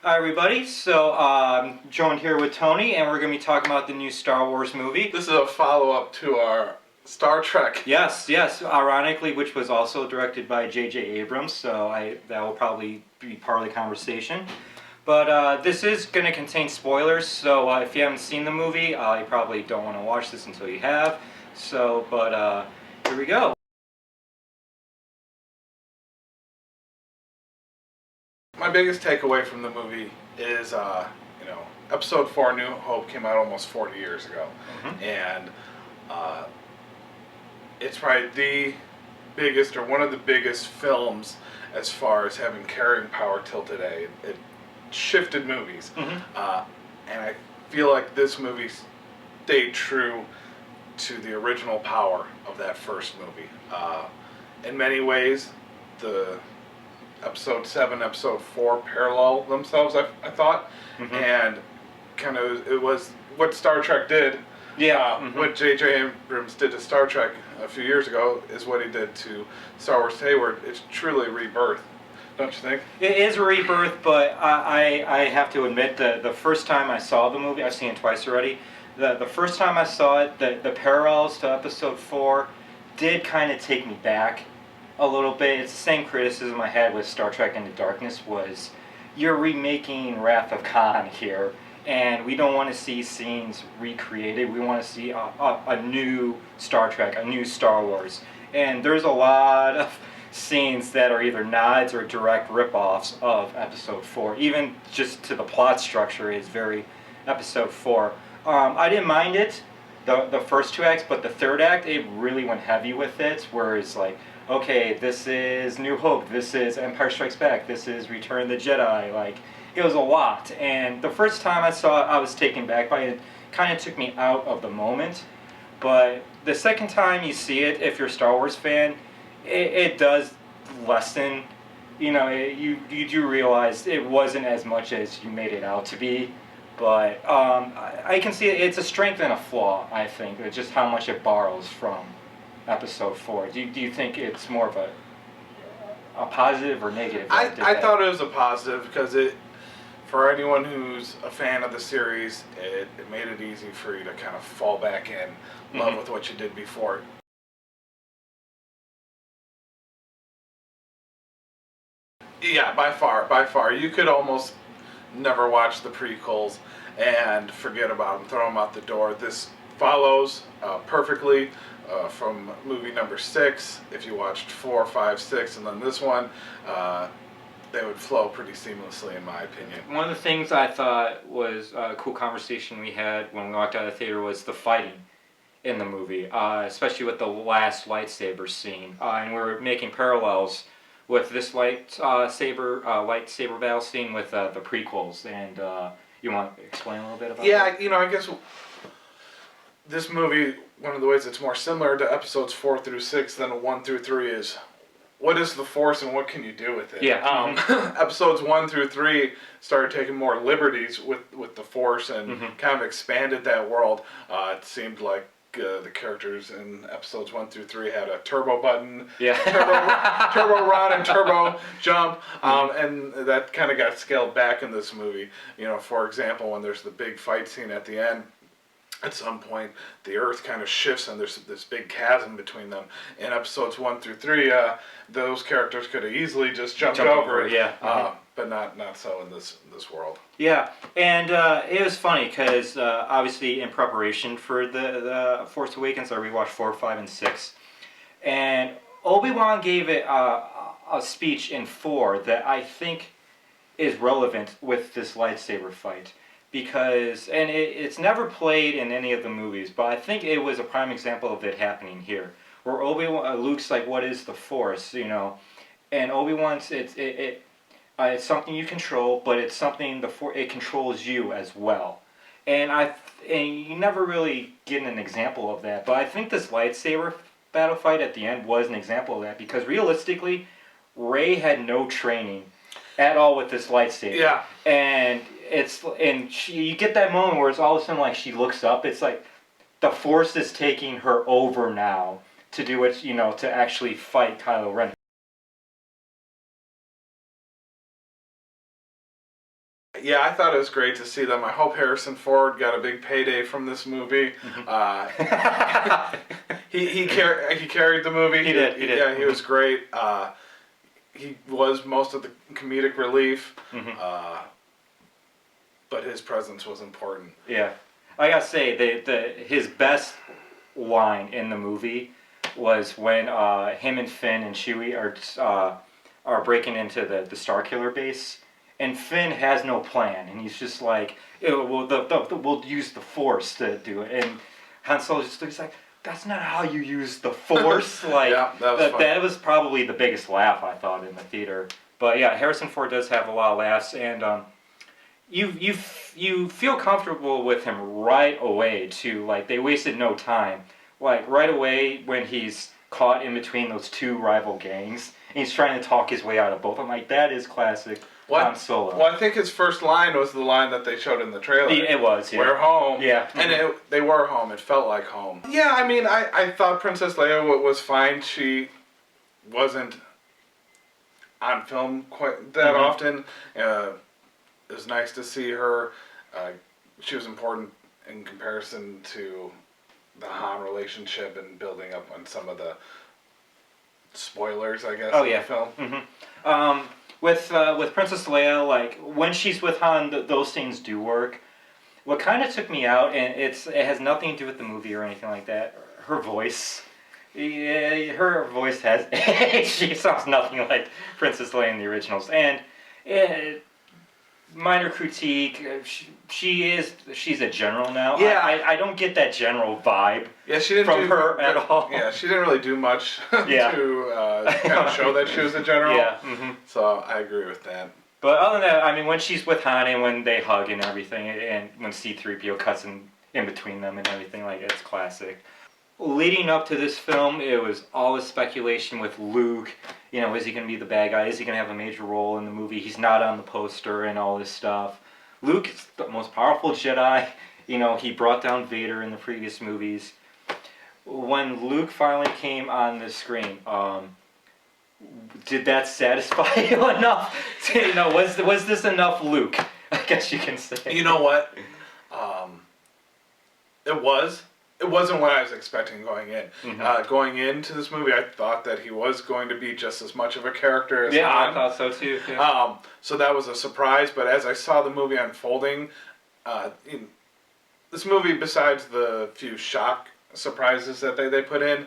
Hi everybody, so I'm joined here with Tony and we're going to be talking about the new Star Wars movie. This is a follow-up to our Star Trek. Yes, ironically, which was also directed by J.J. Abrams, so that will probably be part of the conversation. But this is going to contain spoilers, so if you haven't seen the movie, you probably don't want to watch this until you have. But here we go. My biggest takeaway from the movie is, Episode 4, New Hope, came out almost 40 years ago. And it's probably the biggest, or one of the biggest films as far as having carrying power till today. It shifted movies. And I feel like this movie stayed true to the original power of that first movie. In many ways, the Episode 7, Episode 4 parallel themselves, I thought. And kind of, it was what Star Trek did. What J.J. Abrams did to Star Trek a few years ago is what he did to Star Wars today, where it's truly a rebirth. Don't you think? It is a rebirth, but I have to admit that the first time I saw the movie, I've seen it twice already, the first time I saw it, the parallels to Episode 4 did kind of take me back a little bit. It's the same criticism I had with Star Trek Into Darkness was, you're remaking Wrath of Khan here, and we don't want to see scenes recreated. We want to see a new Star Trek, a new Star Wars. And there's a lot of scenes that are either nods or direct rip-offs of Episode 4. Even just to the plot structure is very Episode 4. I didn't mind it, the first two acts, but the third act, it really went heavy with it, where it's like, okay, this is New Hope, this is Empire Strikes Back, this is Return of the Jedi. Like, it was a lot. And the first time I saw it, I was taken back by it. It kind of took me out of the moment. But the second time you see it, if you're a Star Wars fan, it does lessen. You know, you do realize it wasn't as much as you made it out to be. But I can see it's a strength and a flaw, I think, just how much it borrows from Episode 4. Do you think it's more of a positive or negative? I thought it was a positive because for anyone who's a fan of the series, it made it easy for you to kind of fall back in love with what you did before. Yeah, by far. You could almost never watch the prequels and forget about them, throw them out the door. This follows perfectly from movie number 6. If you watched 4, 5, 6, and then this one, they would flow pretty seamlessly, in my opinion. One of the things I thought was a cool conversation we had when we walked out of the theater was the fighting in the movie, especially with the last lightsaber scene. And we were making parallels with this lightsaber battle scene with the prequels. And you want to explain a little bit about that? Yeah, I guess this movie, one of the ways it's more similar to Episodes 4 through 6 than 1 through 3 is, what is the Force and what can you do with it? Episodes 1 through 3 started taking more liberties with the Force and kind of expanded that world. It seemed like the characters in Episodes 1 through 3 had a turbo button, turbo run and turbo jump, and that kind of got scaled back in this movie. For example, when there's the big fight scene at the end, at some point, the Earth kind of shifts and there's this big chasm between them. In Episodes 1 through 3, those characters could have easily just jumped over it, but not so in this world. Yeah, and it was funny because obviously in preparation for the Force Awakens, I rewatched 4, 5, and 6, and Obi-Wan gave it a speech in 4 that I think is relevant with this lightsaber fight. Because, and it's never played in any of the movies, but I think it was a prime example of it happening here. Where Luke's like, what is the Force, And Obi-Wan's, it's something you control, but it's something, it controls you as well. And you never really get an example of that, but I think this lightsaber battle fight at the end was an example of that, because realistically, Rey had no training at all with this lightsaber. Yeah. And you get that moment where it's all of a sudden like she looks up. It's like the Force is taking her over now to do it, to actually fight Kylo Ren. Yeah, I thought it was great to see them. I hope Harrison Ford got a big payday from this movie. He carried the movie. He did. Yeah, he was great. He was most of the comedic relief, but his presence was important. Yeah, I gotta say, his best line in the movie was when him and Finn and Chewie are breaking into the Starkiller base, and Finn has no plan, and he's just like, "Well, we'll use the Force to do it," and Han Solo's just he's like, "That's not how you use the Force." Like, yeah, that was probably the biggest laugh I thought in the theater. But yeah, Harrison Ford does have a lot of laughs, and you feel comfortable with him right away too. Like, they wasted no time. Like, right away when he's caught in between those two rival gangs, and he's trying to talk his way out of both. I'm like, that is classic Han Solo. Well, I think his first line was the line that they showed in the trailer. It was, yeah. We're home. Yeah. And they were home. It felt like home. Yeah, I mean, I thought Princess Leia was fine. She wasn't on film quite that often. It was nice to see her. She was important in comparison to the Han relationship and building up on some of the spoilers, I guess, in the film. With Princess Leia, like, when she's with Han, those things do work. What kind of took me out, and it has nothing to do with the movie or anything like that, her voice. Yeah, her voice has... she sounds nothing like Princess Leia in the originals. And minor critique, she's a general now. Yeah. I don't get that general vibe she didn't from her at all. Yeah, she didn't really do much to kind of show that she was a general. Yeah. So I agree with that. But other than that, I mean, when she's with Han and when they hug and everything, and when C-3PO cuts in between them and everything, like, it's classic. Leading up to this film, it was all this speculation with Luke. You know, is he going to be the bad guy? Is he going to have a major role in the movie? He's not on the poster and all this stuff. Luke is the most powerful Jedi. You know, he brought down Vader in the previous movies. When Luke finally came on the screen, did that satisfy you enough? You know, was this enough Luke? I guess you can say. You know what? It was. It wasn't what I was expecting going in. Going into this movie, I thought that he was going to be just as much of a character as Han. I thought so too. Yeah. So that was a surprise, but as I saw the movie unfolding, this movie, besides the few shock surprises that they put in,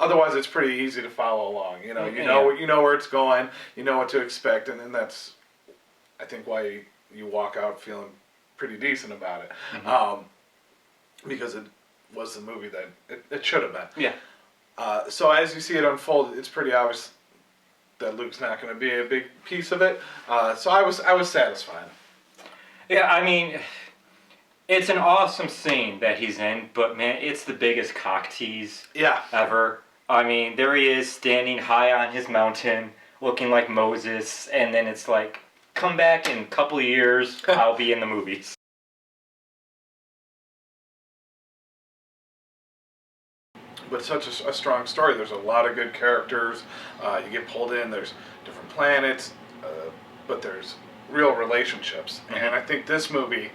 otherwise it's pretty easy to follow along. You know where it's going, you know what to expect, and then that's, I think, why you walk out feeling pretty decent about it. Because it was the movie that it should have been. Yeah. So as you see it unfold, it's pretty obvious that Luke's not going to be a big piece of it. So I was satisfied. Yeah, I mean, it's an awesome scene that he's in, but man, it's the biggest cock tease ever. I mean, there he is standing high on his mountain, looking like Moses, and then it's like, come back in a couple of years, I'll be in the movies. But such a strong story. There's a lot of good characters. You get pulled in. There's different planets, but there's real relationships. And I think this movie,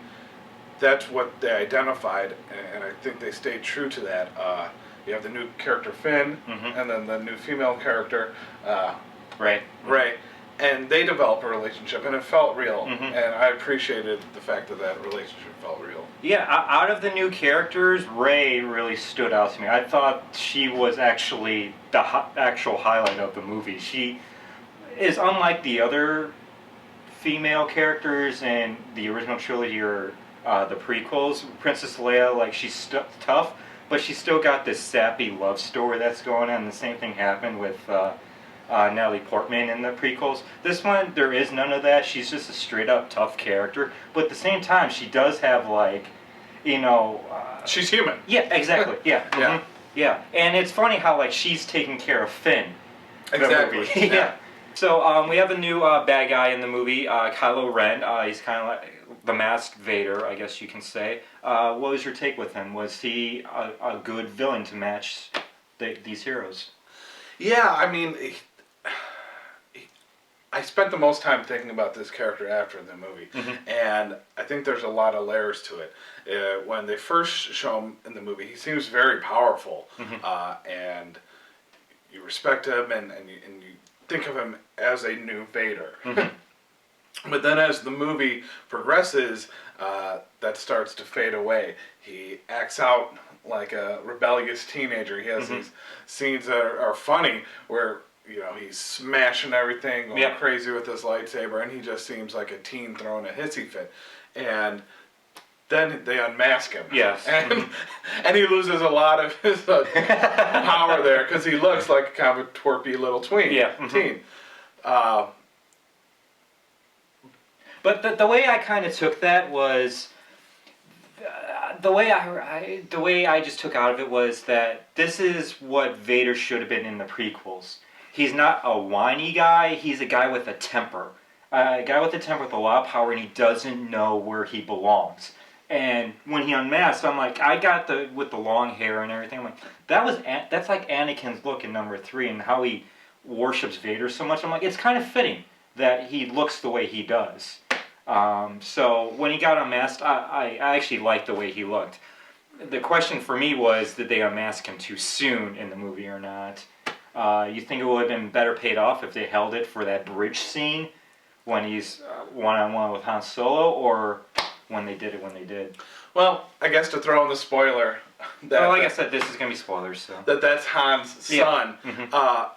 that's what they identified, and I think they stayed true to that. You have the new character Finn, and then the new female character Rey. And they develop a relationship, and it felt real. And I appreciated the fact that relationship felt real. Yeah, out of the new characters, Rey really stood out to me. I thought she was actually the actual highlight of the movie. She is unlike the other female characters in the original trilogy or the prequels. Princess Leia, like, she's tough, but she's still got this sappy love story that's going on. The same thing happened with Natalie Portman in the prequels. This one, there is none of that. She's just a straight up tough character, but at the same time, she does have, like, you know... she's human. Yeah, exactly. Yeah. Yeah. And it's funny how, like, she's taking care of Finn. Exactly. Yeah. So we have a new bad guy in the movie, Kylo Ren. He's kind of like the masked Vader, I guess you can say. What was your take with him? Was he a good villain to match these heroes? Yeah, I mean, I spent the most time thinking about this character after the movie, and I think there's a lot of layers to it. When they first show him in the movie, he seems very powerful, and you respect him, and you think of him as a new Vader. But then as the movie progresses, that starts to fade away. He acts out like a rebellious teenager. He has these scenes that are funny where, you know, he's smashing everything, going crazy with his lightsaber, and he just seems like a teen throwing a hissy fit. And then they unmask him. Yes. And he loses a lot of his power there because he looks like kind of a twerpy little teen. But the way I kind of took that was, the way I just took out of it was that this is what Vader should have been in the prequels. He's not a whiny guy. He's a guy with a temper. A guy with a temper with a lot of power, and he doesn't know where he belongs. And when he unmasked, I'm like, I got with the long hair and everything. I'm like, that's like Anakin's look in number 3 and how he worships Vader so much. I'm like, it's kind of fitting that he looks the way he does. So when he got unmasked, I actually liked the way he looked. The question for me was, did they unmask him too soon in the movie or not? You think it would have been better paid off if they held it for that bridge scene when he's one-on-one with Han Solo, or when they did it when they did? Well, I guess to throw in the spoiler. Well, like I said, this is going to be spoilers, so. That's Han's son. I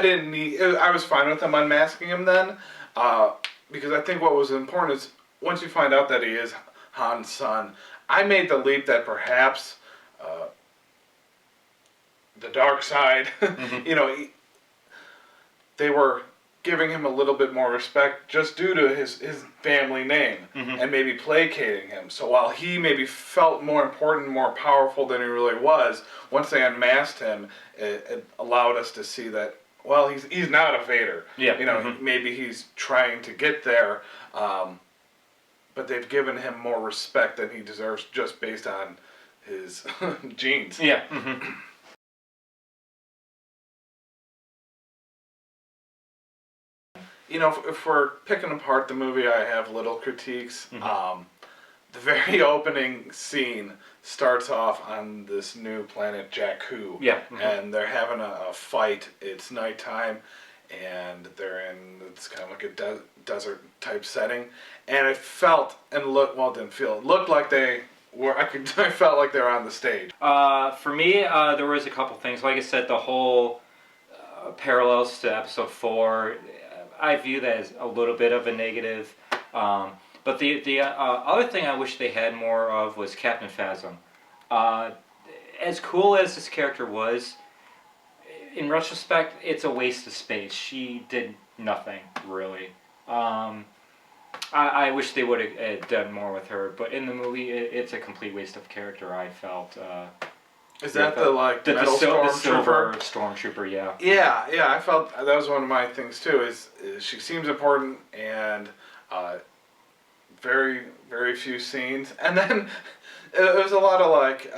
didn't need... I was fine with them unmasking him then, because I think what was important is, once you find out that he is Han's son, I made the leap that perhaps the dark side, you know, they were giving him a little bit more respect just due to his family name, and maybe placating him. So while he maybe felt more important, more powerful than he really was, once they unmasked him, it allowed us to see that, well, he's not a Vader. Yeah. You know, maybe he's trying to get there, but they've given him more respect than he deserves just based on his genes. Yeah. You know, if we're picking apart the movie, I have little critiques. The very opening scene starts off on this new planet, Jakku. Yeah. And they're having a fight. It's nighttime, and they're in, it's kind of like a desert type setting. And it felt and looked, well, it didn't feel, it looked like they were, I felt like they were on the stage. For me, there was a couple things. Like I said, the whole parallels to episode 4, I view that as a little bit of a negative. But the other thing I wish they had more of was Captain Phasm. As cool as this character was, in retrospect, it's a waste of space. She did nothing, really. I wish they would have done more with her, but in the movie, it's a complete waste of character, I felt. Is that the metal silver stormtrooper? Yeah. Yeah. I felt that was one of my things too. Is she seems important, and very, very few scenes, and then it was a lot of like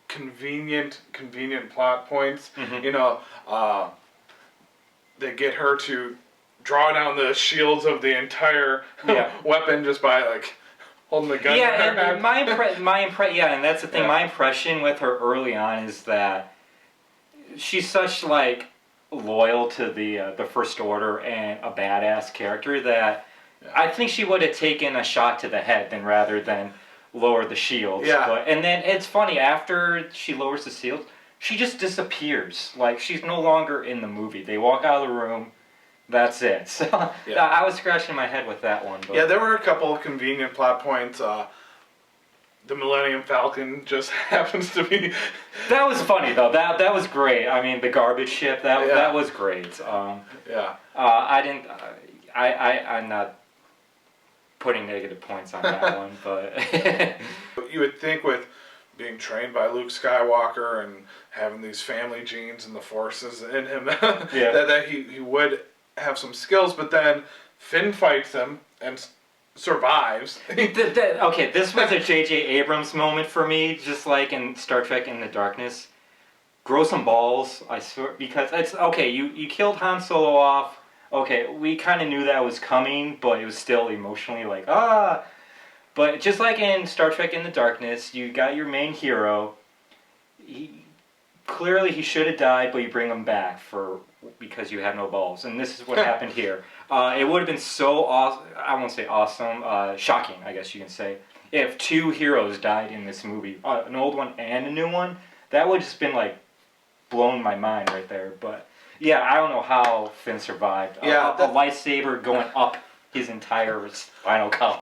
convenient plot points. You know, they get her to draw down the shields of the entire weapon just by like holding the gun. Yeah, and and that's the thing. My impression with her early on is that she's such like loyal to the First Order and a badass character that I think she would have taken a shot to the head rather than lower the shields. Yeah. And then it's funny, after she lowers the shields, she just disappears. Like, she's no longer in the movie. They walk out of the room. That's it. So I was scratching my head with that one. But. Yeah, there were a couple of convenient plot points. The Millennium Falcon just happens to be... That was funny, though. That was great. I mean, the garbage ship, that was great. I'm not putting negative points on that one, but... You would think with being trained by Luke Skywalker and having these family genes and the forces in him, that he would have some skills, but then Finn fights him and survives. Okay, this was a J.J. Abrams moment for me, just like in Star Trek In the Darkness. grow some balls, I swear, because it's okay. You killed Han Solo off. Okay, we kind of knew that was coming, but it was still emotionally like ah. But just like in Star Trek In the Darkness, you got your main hero. Clearly he should have died, but you bring him back because you have no balls, and this is what happened here. It would have been so awesome. I won't say awesome. Shocking, I guess you can say, if two heroes died in this movie, an old one and a new one. That would have just been like blown my mind right there. But yeah, I don't know how Finn survived. Yeah, a lightsaber going up his entire spinal column.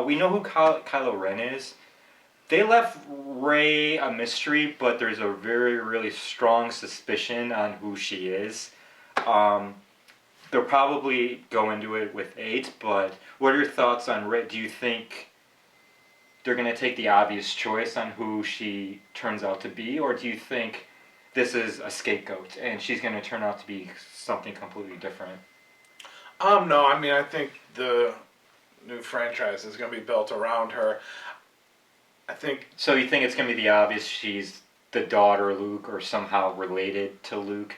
We know who Kylo Ren is. They left Rey a mystery, but there's a very, really strong suspicion on who she is. They'll probably go into it with 8, but what are your thoughts on Rey? Do you think they're going to take the obvious choice on who she turns out to be, or do you think this is a scapegoat and she's going to turn out to be something completely different? No, I mean, I think the new franchise is going to be built around her. I think. So you think it's going to be the obvious she's the daughter of Luke or somehow related to Luke?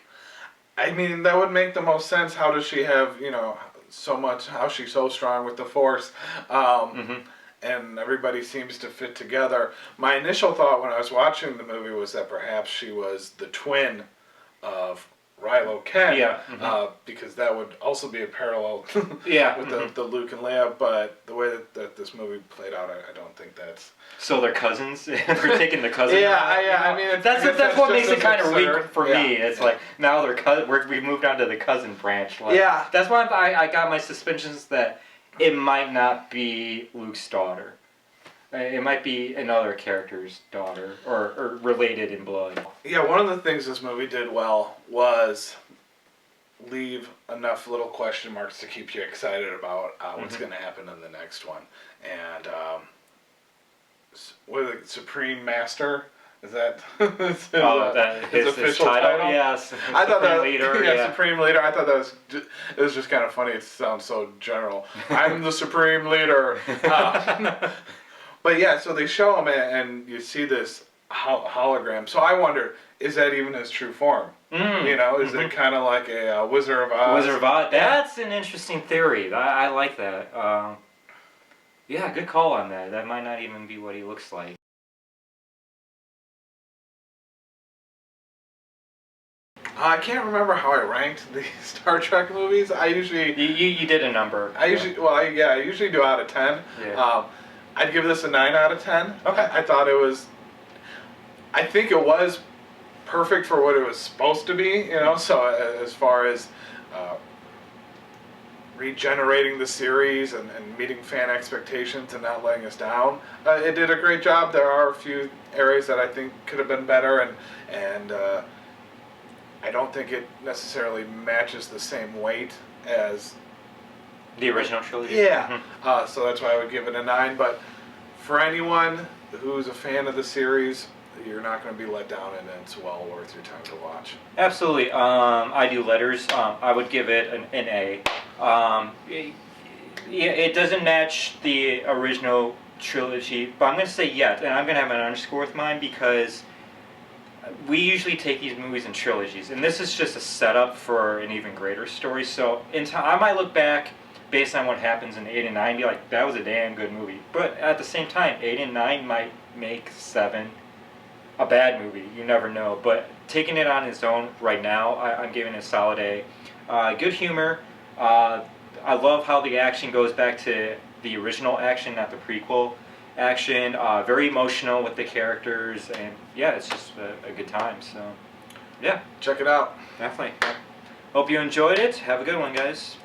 I mean, that would make the most sense. How does she have, so much, how she's so strong with the Force? And everybody seems to fit together. My initial thought when I was watching the movie was that perhaps she was the twin of Rilo Ken. Yeah. Because that would also be a parallel Yeah. with the Luke and Leia. But the way that this movie played out, I don't think that's... So they're cousins? They're taking the cousin. Yeah, I mean... That's what makes it kind of absurd. weak for me. It's like, now they're we've moved on to the cousin branch. Like, yeah. That's why I got my suspicions that it might not be Luke's daughter. It might be another character's daughter, or related in blood. Yeah, one of the things this movie did well was leave enough little question marks to keep you excited about what's going to happen in the next one. And, what is it, Supreme Master? Is that his official title? Yes. I thought that Leader, yeah, Supreme Leader. I thought that was just kind of funny. It sounds so general. I'm the Supreme Leader. But yeah, so they show him and you see this hologram. So I wonder, is that even his true form? Is it kind of like a Wizard of Oz? Wizard of Oz. That's an interesting theory. I like that. Yeah, good call on that. That might not even be what he looks like. I can't remember how I ranked the Star Trek movies. I usually you did a number. I usually I usually do out of 10. Yeah. I'd give this a 9 out of 10. Okay. I thought it was. I think it was perfect for what it was supposed to be. So as far as regenerating the series and meeting fan expectations and not letting us down, it did a great job. There are a few areas that I think could have been better, and I don't think it necessarily matches the same weight as the original trilogy. Yeah. So that's why I would give it a 9. But for anyone who's a fan of the series, you're not going to be let down, and it's well worth your time to watch. Absolutely. I do letters. I would give it an A. It doesn't match the original trilogy, but I'm going to say yet, and I'm going to have an underscore with mine because we usually take these movies in trilogies, and this is just a setup for an even greater story. So in time, I might look back based on what happens in 8 and 9, be like, that was a damn good movie. But at the same time, 8 and 9 might make 7 a bad movie. You never know. But taking it on its own right now, I'm giving it a solid A. Good humor. I love how the action goes back to the original action, not the prequel action. Very emotional with the characters, and yeah, it's just a good time. So, yeah. Check it out. Definitely. Hope you enjoyed it. Have a good one, guys.